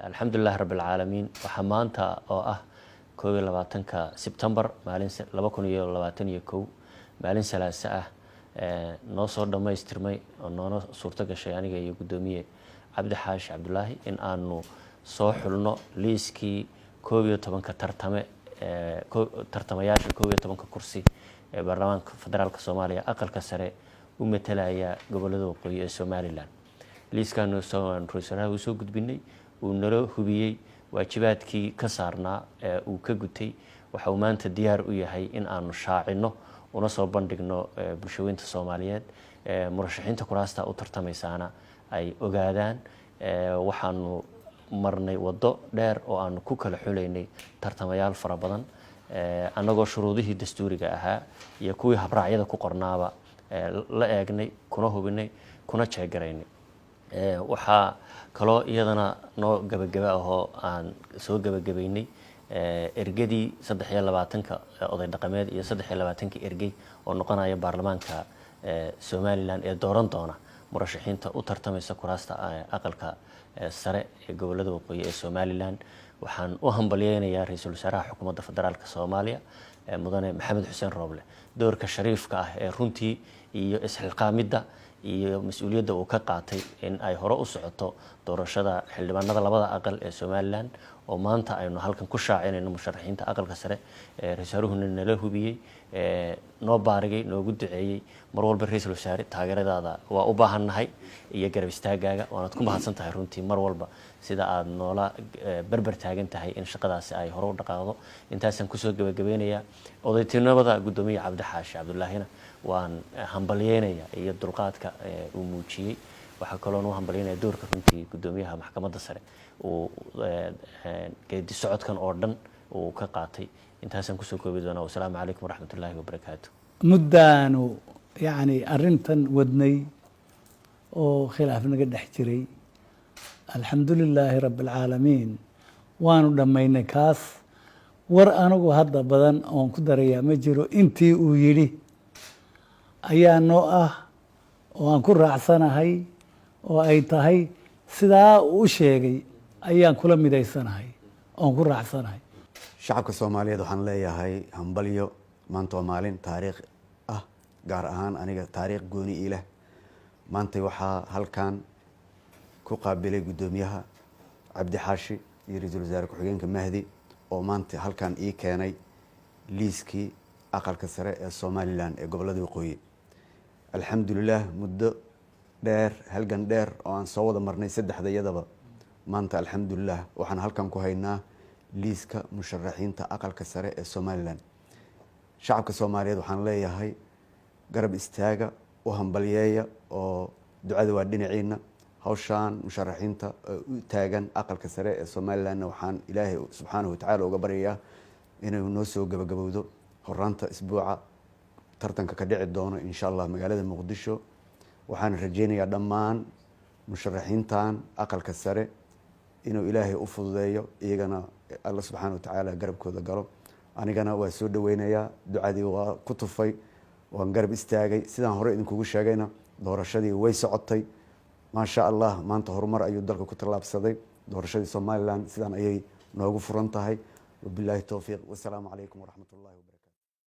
الحمد لله رب العالمين وحمانتا oo ah 22 September maalin 2021 maalin salaasa ah noo soo dhameystirmay oo noo suurta gashay aniga iyo gudoomiye Cabdi Xaashi Cabdullaahi in aanu soo xulno liiskii 12 tartamayaasha 12 kursi ee baarlamaanka federaalka Soomaaliya aqalka sare u metelaya gobolada waqooyi ee Somaliland liiskan soo ra'iisul soo gudbinay uu nala hubiyay waajibaadkii ka saarnaa uu ka gutay waxa uu maanta diyaar u yahay in aanu shaacino una soo bandhigno bulshooyinka Soomaaliyeed murashaxiinta kuraasta u tartamaysaana ay ogaadaan waxaanu marnay wado dheer oo aanu ku kala xuleynay tartamayaal fara badan anagoo shuruudihii dastuuriga ahaa iyo kuwii habraacyada ku qornaaba la eegnay kuna hubinay kuna jeegaraynay waxa kaloo iyadana noo gabagaba ahoo aan soo gabagabaynay ergadii 23 oday dhaqameed iyo 23 ergey oo noqonaya baarlamaanka Somaliland ee dooran doona murashaxiinta u tartamaysa kuraasta aqalka sare ee gobolada waqooyi ee Somaliland waxaan u hambalyeeynaa ra'iisul wasaaraha xukuumadda federaalka Soomaaliya mudane Maxamed Xuseen Rooble doorka shariifka ah ee runtii iyo isxilqaamida iyo mas'uuliyadda uu ka qaatay in ay hore u socoto doorashada xildhibaanada labada aqal ee Somaliland oo maanta aynu halkan ku shaacinayno musharaxiinta aqalka sare ee ra'iisul nala hubiyay noo baarigay noogu duceeyay mar walba ra'iisul wasaare taageeradaada waa u baahanahay iyo garab istaagaaga waanad ku mahadsan tahay runtii mar walba sida aad noola barbar taagan tahay in shaqadaasi ay hore u dhaqaaqdo intaasan ku soo gabagabeynaya odaytinimada gudoomiye Cabdi Xaashi Cabdullaahina waan hambalyeynaya iyo dulqaadka uu muujiyay waxa kaloo uu hambalyeynaya doorka runtii gudoomiyaha maxkamadda sare uu geedi socodkan oo dhan uu ka qaatay intaasan ku soo koobi doonaa wassalaamu calaykum waraxmatullaahi wabarakaatuh muddaanu yani arrintan wadnay oo khilaaf naga dhex jiray alxamdulilaahi rabbi alcaalamiin waanu dhammaynay kaas war anigu hadda badan oon ku darayaa ma jiro intii uu yidhi ayaa noo ah oo aan ku raacsanahay oo ay tahay sidaa uu sheegay ayaan kula midaysanahay oon ku raacsanahay shacabka Soomaaliyeed waxaan leeyahay hambalyo maanta waa maalin taariikh ah gaar ahaan aniga taariikh gooni ilaa maanta waxaa halkan ku qaabilay gudoomiyaha Cabdi Xaashi iyo ra'iisul wasaare ku-xigeenka Mahdi oo maanta halkan ii keenay liiskii aqalka sare ee Somaliland ee gobolada waqooyi alxamdulillah muddo dheer halgan dheer oo aan soo wada marnay saddexdayadaba maanta alxamdulillah waxaan halkan ku haynaa liiska musharaxiinta aqalka sare ee Somaliland shacabka Soomaaliyeed waxaan leeyahay garab istaaga u hambalyeeya oo ducada waa dhinaciina hawshaan musharaxiinta u taagan aqalka sare ee Somaliland waxaan Ilaahay subxaanahu wa ta'ala uga baryayaa inuu noo soo gabagabowdo horaanta isbuuca tartanka ka dhici doono insha Allah magaalada Muqdisho waxaan rajaynayaa dhammaan musharaxiintan aqalka sare inuu Ilaahay u fududeeyo iyagana Allah subxaanahu wa ta'ala garabkooda galo anigana waa soo dhaweynayaa ducadii waa ku tufay waan garab istaagay sidaan hore idinkugu sheegayna doorashadii way socotay ma sha Allah maanta horumar ayuu dalka ku talaabsaday doorashadii Somaliland sidaan ayay noogu furan tahay wabillahi tawfiiq wassalaamu calaykum waraxmatullaahi wabarakaatuh